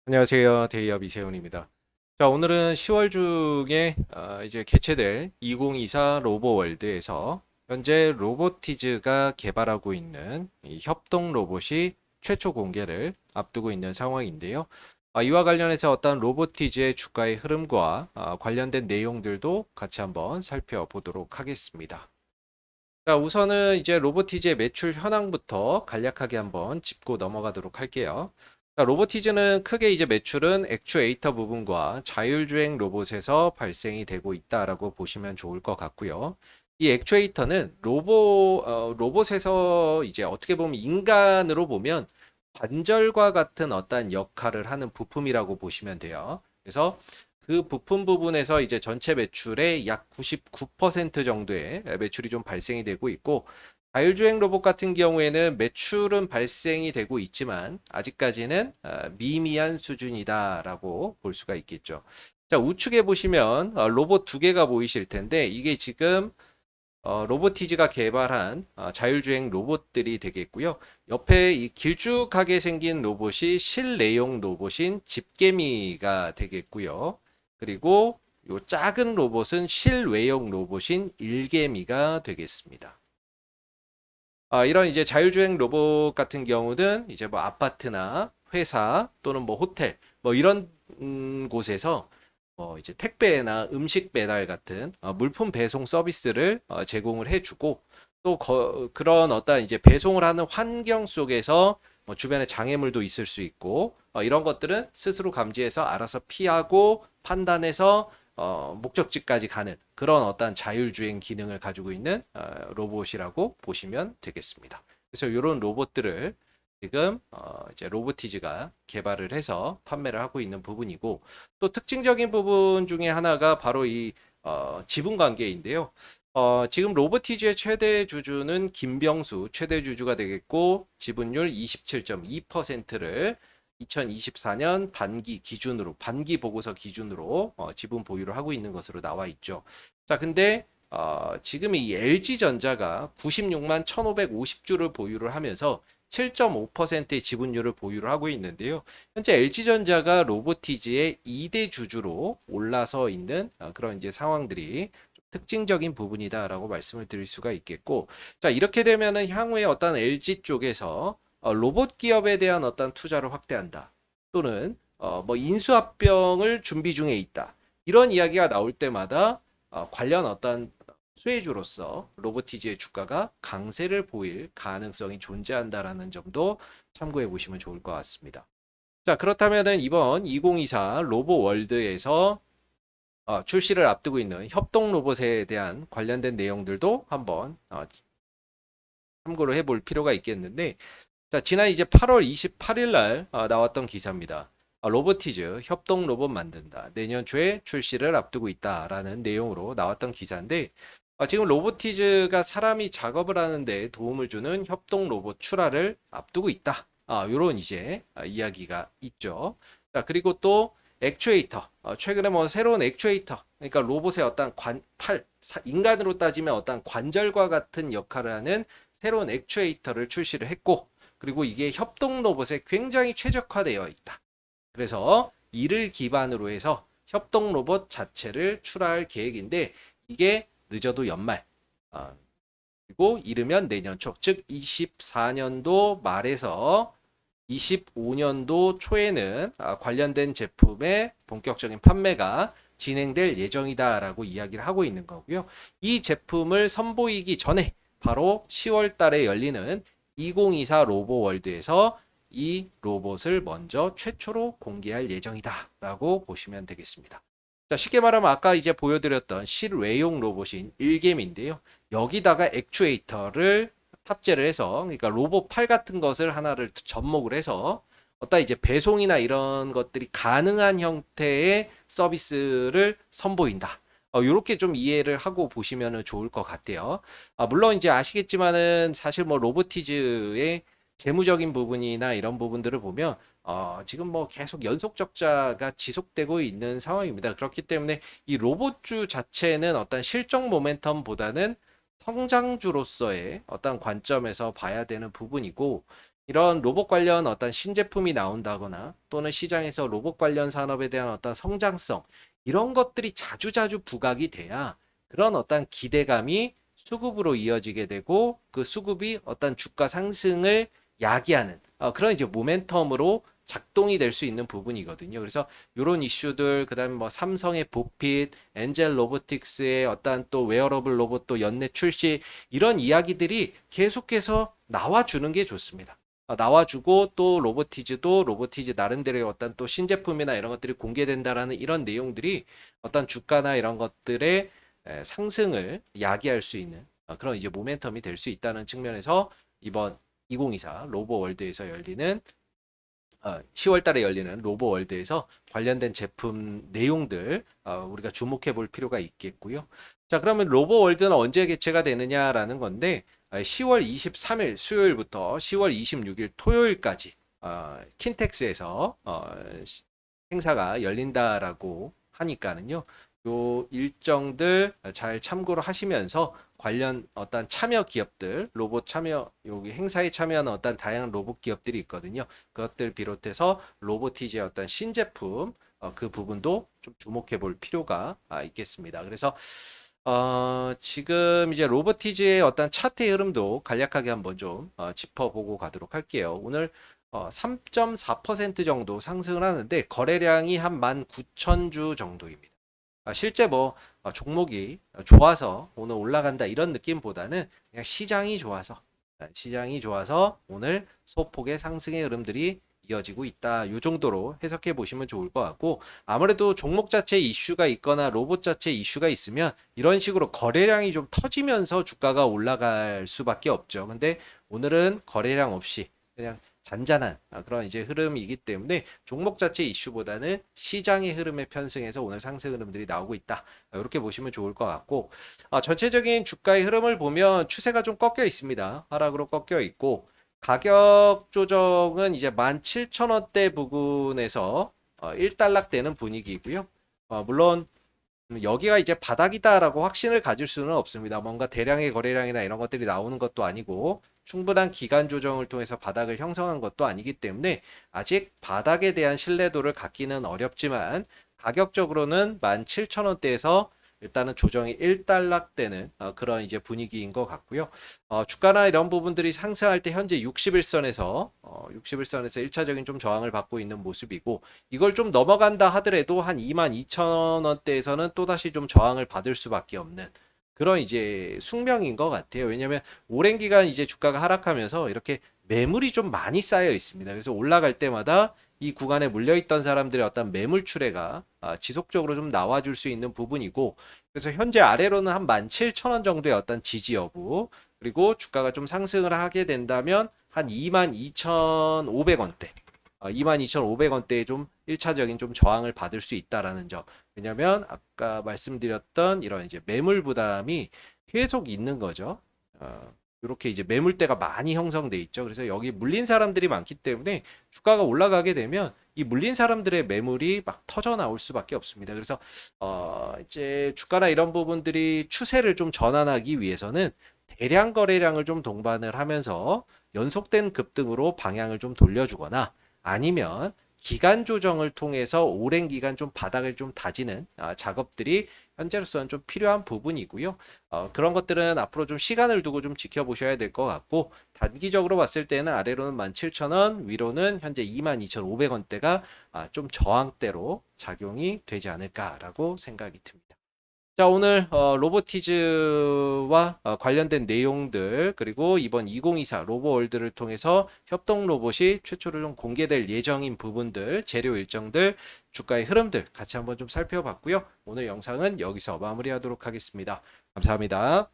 안녕하세요. 데이업 이세훈입니다. 자, 오늘은 10월 중에 이제 개최될 2024 로보월드에서 현재 로보티즈가 개발하고 있는 이 협동 로봇이 최초 공개를 앞두고 있는 상황인데요. 이와 관련해서 어떤 로보티즈의 주가의 흐름과 관련된 내용들도 같이 한번 살펴보도록 하겠습니다. 자, 우선은 이제 로보티즈의 매출 현황부터 간략하게 한번 짚고 넘어가도록 할게요. 자, 로보티즈는 크게 이제 매출은 액추에이터 부분과 자율주행 로봇에서 발생이 되고 있다라고 보시면 좋을 것 같고요. 이 액추에이터는 로봇에서 이제 어떻게 보면 인간으로 보면 관절과 같은 어떤 역할을 하는 부품이라고 보시면 돼요. 그래서 그 부품 부분에서 이제 전체 매출의 약 99% 정도의 매출이 좀 발생이 되고 있고, 자율주행 로봇 같은 경우에는 매출은 발생이 되고 있지만 아직까지는 미미한 수준이다라고 볼 수가 있겠죠. 자, 우측에 보시면 로봇 두 개가 보이실 텐데 이게 지금 로보티즈가 개발한 자율주행 로봇들이 되겠고요. 옆에 이 길쭉하게 생긴 로봇이 실내용 로봇인 집게미가 되겠고요. 그리고 요 작은 로봇은 실외용 로봇인 일개미가 되겠습니다. 이런 이제 자율주행 로봇 같은 경우는 이제 뭐 아파트나 회사 또는 뭐 호텔 뭐 이런 곳에서 이제 택배나 음식 배달 같은 물품 배송 서비스를 제공을 해주고 또 그런 어떤 이제 배송을 하는 환경 속에서 뭐 주변에 장애물도 있을 수 있고 이런 것들은 스스로 감지해서 알아서 피하고 판단해서 목적지까지 가는 그런 어떤 자율주행 기능을 가지고 있는 로봇이라고 보시면 되겠습니다. 그래서 이런 로봇들을 지금 이제 로보티즈가 개발을 해서 판매를 하고 있는 부분이고 또 특징적인 부분 중에 하나가 바로 이 지분 관계인데요. 지금 로보티즈의 최대 주주는 김병수 최대 주주가 되겠고 지분율 27.2%를 2024년 반기 보고서 기준으로 지분 보유를 하고 있는 것으로 나와 있죠. 자, 근데 지금 이 LG전자가 96만 1,550주를 보유를 하면서 7.5%의 지분율을 보유를 하고 있는데요. 현재 LG전자가 로보티즈의 2대 주주로 올라서 있는 그런 이제 상황들이 특징적인 부분이다라고 말씀을 드릴 수가 있겠고, 자, 이렇게 되면은 향후에 어떤 LG 쪽에서 로봇 기업에 대한 어떤 투자를 확대한다. 또는 뭐 인수합병을 준비 중에 있다. 이런 이야기가 나올 때마다 관련 어떤 수혜주로서 로보티즈의 주가가 강세를 보일 가능성이 존재한다라는 점도 참고해 보시면 좋을 것 같습니다. 자, 그렇다면은 이번 2024 로보월드에서 출시를 앞두고 있는 협동 로봇에 대한 관련된 내용들도 한번 참고를 해볼 필요가 있겠는데, 자, 지난 이제 8월 28일 날 나왔던 기사입니다. 로보티즈 협동 로봇 만든다. 내년 초에 출시를 앞두고 있다라는 내용으로 나왔던 기사인데 지금 로보티즈가 사람이 작업을 하는데 도움을 주는 협동 로봇 출하를 앞두고 있다. 요런 이제 이야기가 있죠. 자, 그리고 또 액추에이터. 최근에 뭐 새로운 액추에이터. 그러니까 로봇의 어떤 인간으로 따지면 어떤 관절과 같은 역할을 하는 새로운 액추에이터를 출시를 했고 그리고 이게 협동 로봇에 굉장히 최적화되어 있다. 그래서 이를 기반으로 해서 협동 로봇 자체를 출하할 계획인데 이게 늦어도 연말 그리고 이르면 내년 초, 즉 24년도 말에서 25년도 초에는 관련된 제품의 본격적인 판매가 진행될 예정이다라고 이야기를 하고 있는 거고요. 이 제품을 선보이기 전에 바로 10월 달에 열리는 2024 로보월드에서 이 로봇을 먼저 최초로 공개할 예정이다라고 보시면 되겠습니다. 자, 쉽게 말하면 아까 이제 보여드렸던 실외용 로봇인 일겜인데요. 여기다가 액추에이터를 탑재를 해서 그러니까 로봇 팔 같은 것을 하나를 접목을 해서 어떤 이제 배송이나 이런 것들이 가능한 형태의 서비스를 선보인다. 이렇게 좀 이해를 하고 보시면 좋을 것 같아요. 물론 이제 아시겠지만은 사실 뭐 로보티즈의 재무적인 부분이나 이런 부분들을 보면 지금 뭐 계속 연속 적자가 지속되고 있는 상황입니다. 그렇기 때문에 이 로봇주 자체는 어떤 실적 모멘텀보다는 성장주로서의 어떤 관점에서 봐야 되는 부분이고 이런 로봇 관련 어떤 신제품이 나온다거나 또는 시장에서 로봇 관련 산업에 대한 어떤 성장성 이런 것들이 자주자주 부각이 돼야 그런 어떤 기대감이 수급으로 이어지게 되고 그 수급이 어떤 주가 상승을 야기하는 그런 이제 모멘텀으로 작동이 될 수 있는 부분이거든요. 그래서 이런 이슈들 그다음에 뭐 삼성의 보핏, 엔젤 로보틱스의 어떤 또 웨어러블 로봇도 연내 출시 이런 이야기들이 계속해서 나와주는 게 좋습니다. 나와주고 또 로보티즈도 로보티즈 나름대로의 어떤 또 신제품이나 이런 것들이 공개된다라는 이런 내용들이 어떤 주가나 이런 것들의 상승을 야기할 수 있는 그런 이제 모멘텀이 될 수 있다는 측면에서 이번 2024 로보월드에서 열리는 10월 달에 열리는 로보월드에서 관련된 제품 내용들 우리가 주목해 볼 필요가 있겠고요. 자, 그러면 로보월드는 언제 개최가 되느냐라는 건데 10월 23일 수요일부터 10월 26일 토요일까지 킨텍스에서 행사가 열린다라고 하니까는요. 요 일정들 잘 참고를 하시면서 관련 어떤 참여 기업들, 로봇 참여 여기 행사에 참여하는 어떤 다양한 로봇 기업들이 있거든요. 그것들 비롯해서 로보티즈의 어떤 신제품 그 부분도 좀 주목해 볼 필요가 있겠습니다. 그래서 지금 이제 로보티즈의 어떤 차트의 흐름도 간략하게 한번 좀 짚어보고 가도록 할게요. 오늘 3.4% 정도 상승을 하는데 거래량이 한 19,000주 정도입니다. 실제 뭐 종목이 좋아서 오늘 올라간다 이런 느낌보다는 그냥 시장이 좋아서 오늘 소폭의 상승의 흐름들이 이어지고 있다. 이 정도로 해석해 보시면 좋을 것 같고 아무래도 종목 자체에 이슈가 있거나 로봇 자체에 이슈가 있으면 이런 식으로 거래량이 좀 터지면서 주가가 올라갈 수밖에 없죠. 근데 오늘은 거래량 없이 그냥 잔잔한 그런 이제 흐름이기 때문에 종목 자체 이슈보다는 시장의 흐름에 편승해서 오늘 상승 흐름들이 나오고 있다. 이렇게 보시면 좋을 것 같고 전체적인 주가의 흐름을 보면 추세가 좀 꺾여 있습니다. 하락으로 꺾여 있고 가격 조정은 이제 17,000원대 부근에서 1달락되는 분위기이고요. 물론 여기가 이제 바닥이다라고 확신을 가질 수는 없습니다. 뭔가 대량의 거래량이나 이런 것들이 나오는 것도 아니고 충분한 기간 조정을 통해서 바닥을 형성한 것도 아니기 때문에 아직 바닥에 대한 신뢰도를 갖기는 어렵지만 가격적으로는 17,000원대에서 일단은 조정이 1달락되는 그런 이제 분위기인 것 같고요. 주가나 이런 부분들이 상승할 때 현재 61선에서 61선에서 1차적인 좀 저항을 받고 있는 모습이고 이걸 좀 넘어간다 하더라도 한 22,000원대에서는 또다시 좀 저항을 받을 수밖에 없는 그런 이제 숙명인 것 같아요. 왜냐하면 오랜 기간 이제 주가가 하락하면서 이렇게 매물이 좀 많이 쌓여 있습니다. 그래서 올라갈 때마다 이 구간에 물려있던 사람들의 어떤 매물 출회가 지속적으로 좀 나와줄 수 있는 부분이고 그래서 현재 아래로는 한 17,000원 정도의 어떤 지지 여부 그리고 주가가 좀 상승을 하게 된다면 한 22,500원대 22,500원대에 좀 1차적인 좀 저항을 받을 수 있다라는 점. 왜냐면 아까 말씀드렸던 이런 이제 매물 부담이 계속 있는 거죠. 이렇게 이제 매물대가 많이 형성돼 있죠. 그래서 여기 물린 사람들이 많기 때문에 주가가 올라가게 되면 이 물린 사람들의 매물이 막 터져 나올 수밖에 없습니다. 그래서 이제 주가나 이런 부분들이 추세를 좀 전환하기 위해서는 대량 거래량을 좀 동반을 하면서 연속된 급등으로 방향을 좀 돌려주거나 아니면 기간 조정을 통해서 오랜 기간 좀 바닥을 좀 다지는 작업들이 현재로서는 좀 필요한 부분이고요. 그런 것들은 앞으로 좀 시간을 두고 좀 지켜보셔야 될 것 같고 단기적으로 봤을 때는 아래로는 17,000원, 위로는 현재 22,500원대가 좀 저항대로 작용이 되지 않을까라고 생각이 듭니다. 자, 오늘 로보티즈와 관련된 내용들 그리고 이번 2024 로보월드를 통해서 협동 로봇이 최초로 좀 공개될 예정인 부분들, 재료 일정들, 주가의 흐름들 같이 한번 좀 살펴봤고요. 오늘 영상은 여기서 마무리하도록 하겠습니다. 감사합니다.